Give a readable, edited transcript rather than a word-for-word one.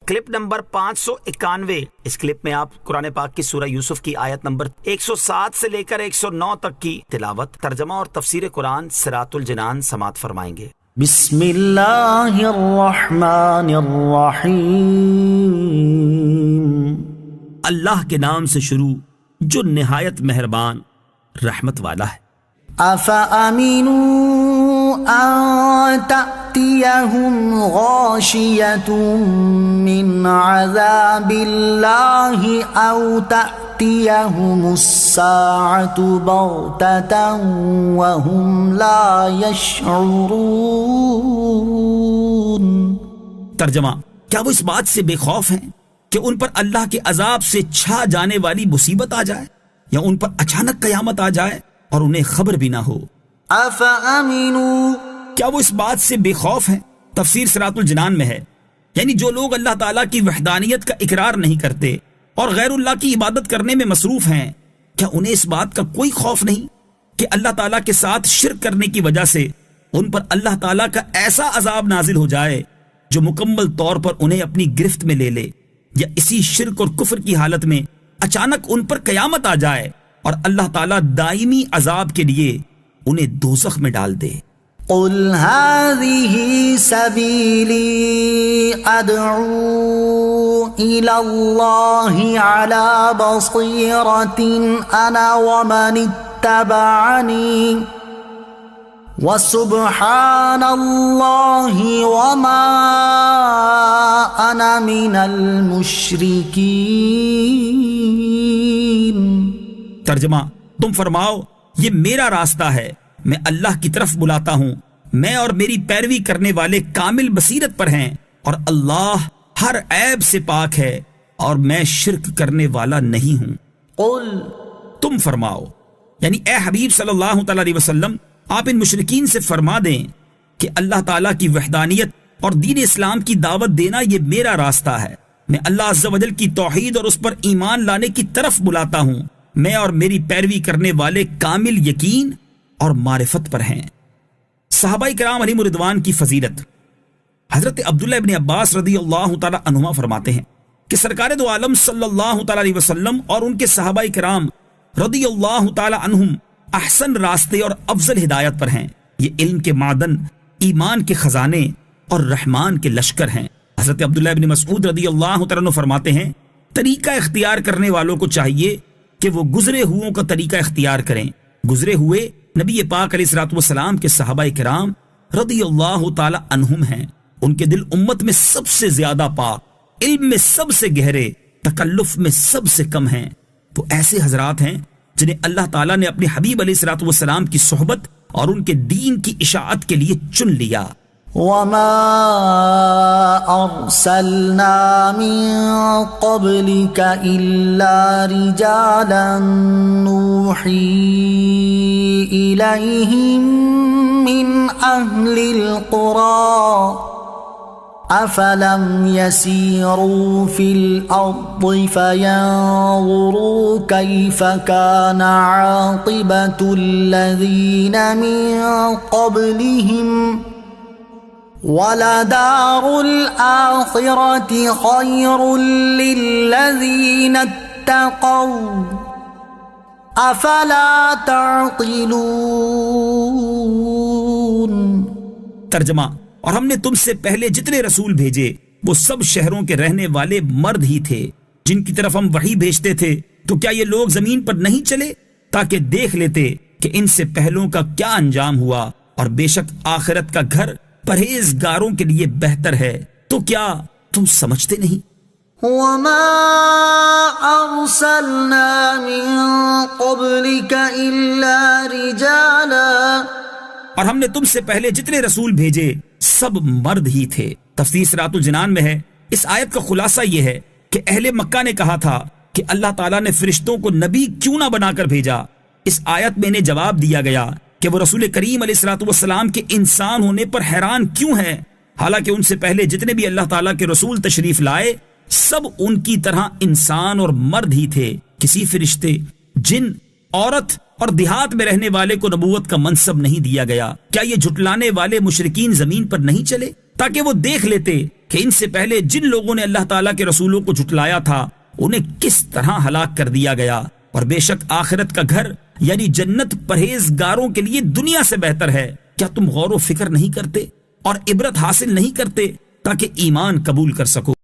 Clip number 591۔ اس clip میں آپ قرآن پاک کی سورہ یوسف کی آیت نمبر 107 سے لے کر 109 تک کی تلاوت، ترجمہ اور تفسیر قرآن صراط الجنان سماعت فرمائیں گے۔ بسم اللہ الرحمن الرحیم۔ اللہ کے نام سے شروع جو نہایت مہربان رحمت والا ہے۔ افامنوا ان تأتیہم غاشیۃ من عذاب اللہ او تأتیہم الساعۃ بغتۃ وہم لا یشعرون۔ ترجمہ، کیا وہ اس بات سے بے خوف ہیں کہ ان پر اللہ کے عذاب سے چھا جانے والی مصیبت آ جائے یا ان پر اچانک قیامت آ جائے اور انہیں خبر بھی نہ ہو؟ افامنوا، کیا وہ اس بات سے بے خوف ہیں؟ تفسیر صراط الجنان میں ہے، یعنی جو لوگ اللہ تعالیٰ کی وحدانیت کا اقرار نہیں کرتے اور غیر اللہ کی عبادت کرنے میں مصروف ہیں، کیا انہیں اس بات کا کوئی خوف نہیں کہ اللہ تعالیٰ کے ساتھ شرک کرنے کی وجہ سے ان پر اللہ تعالیٰ کا ایسا عذاب نازل ہو جائے جو مکمل طور پر انہیں اپنی گرفت میں لے لے، یا اسی شرک اور کفر کی حالت میں اچانک ان پر قیامت آ جائے اور اللہ تعالیٰ دائمی عذاب کے لیے انہیں دوزخ میں ڈال دے؟ قل هذه سبيلي أدعو إلى الله على بصيرة أنا ومن اتبعني وسبحان الله وما أنا من المشركين۔ ترجمہ، تم فرماؤ یہ میرا راستہ ہے، میں اللہ کی طرف بلاتا ہوں، میں اور میری پیروی کرنے والے کامل بصیرت پر ہیں، اور اللہ ہر عیب سے پاک ہے اور میں شرک کرنے والا نہیں ہوں۔ قل، تم فرماؤ، یعنی اے حبیب صلی اللہ تعالی علیہ وسلم، آپ ان مشرکین سے فرما دیں کہ اللہ تعالیٰ کی وحدانیت اور دین اسلام کی دعوت دینا یہ میرا راستہ ہے، میں اللہ عز و جل کی توحید اور اس پر ایمان لانے کی طرف بلاتا ہوں، میں اور میری پیروی کرنے والے کامل یقین اور معرفت پر ہیں۔ صحابہ کرام علیہم رضوان کی فضیلت۔ حضرت عبداللہ ابن عباس رضی اللہ تعالی عنہما فرماتے ہیں کہ سرکار دو عالم صلی اللہ تعالی علیہ وسلم اور ان کے صحابہ کرام رضی اللہ تعالی عنہم احسن راستے اور افضل ہدایت پر ہیں، یہ علم کے معدن، ایمان کے خزانے اور رحمان کے لشکر ہیں۔ حضرت عبداللہ ابن مسعود رضی اللہ تعالی عنہ فرماتے ہیں طریقہ اختیار کرنے والوں کو چاہیے کہ وہ گزرے ہوئوں کا طریقہ اختیار کریں۔ گزرے ہوئے نبی پاک علیہ الصلوۃ والسلام کے صحابہ کرام رضی اللہ تعالی عنہم ہیں، ان کے دل امت میں سب سے زیادہ پاک، علم میں سب سے گہرے، تکلف میں سب سے کم ہیں، تو ایسے حضرات ہیں جنہیں اللہ تعالیٰ نے اپنے حبیب علیہ الصلوۃ والسلام کی صحبت اور ان کے دین کی اشاعت کے لیے چن لیا۔ وما ارسلنا من قبلك الا رجالا نوحي اليهم من اهل القرى افلم يسيروا في الارض فينظروا كيف كان عاقبة الذين من قبلهم وَلَدَارُ الْآخِرَةِ خَيْرٌ لِّلَّذِينَ اتَّقَوْا أَفَلَا تَعْقِلُونَ۔ ترجمہ، اور ہم نے تم سے پہلے جتنے رسول بھیجے وہ سب شہروں کے رہنے والے مرد ہی تھے جن کی طرف ہم وحی بھیجتے تھے، تو کیا یہ لوگ زمین پر نہیں چلے تاکہ دیکھ لیتے کہ ان سے پہلوں کا کیا انجام ہوا، اور بے شک آخرت کا گھر پرہیزگاروں کے لیے بہتر ہے، تو کیا تم سمجھتے نہیں؟ وما ارسلنا من قبلك الا رجالا، اور ہم نے تم سے پہلے جتنے رسول بھیجے سب مرد ہی تھے۔ تفسیر صراط الجنان میں ہے، اس آیت کا خلاصہ یہ ہے کہ اہل مکہ نے کہا تھا کہ اللہ تعالیٰ نے فرشتوں کو نبی کیوں نہ بنا کر بھیجا۔ اس آیت میں انہیں جواب دیا گیا کہ وہ رسول کریم علیہ الصلوۃ والسلام کے انسان ہونے پر حیران کیوں ہیں، حالانکہ ان سے پہلے جتنے بھی اللہ تعالیٰ کے رسول تشریف لائے سب ان کی طرح انسان اور مرد ہی تھے، کسی فرشتے، جن، عورت اور دیہات میں رہنے والے کو نبوت کا منصب نہیں دیا گیا۔ کیا یہ جھٹلانے والے مشرکین زمین پر نہیں چلے تاکہ وہ دیکھ لیتے کہ ان سے پہلے جن لوگوں نے اللہ تعالیٰ کے رسولوں کو جھٹلایا تھا انہیں کس طرح ہلاک کر دیا گیا، اور بے شک آخرت کا گھر یعنی جنت پرہیزگاروں کے لیے دنیا سے بہتر ہے۔ کیا تم غور و فکر نہیں کرتے اور عبرت حاصل نہیں کرتے تاکہ ایمان قبول کر سکو؟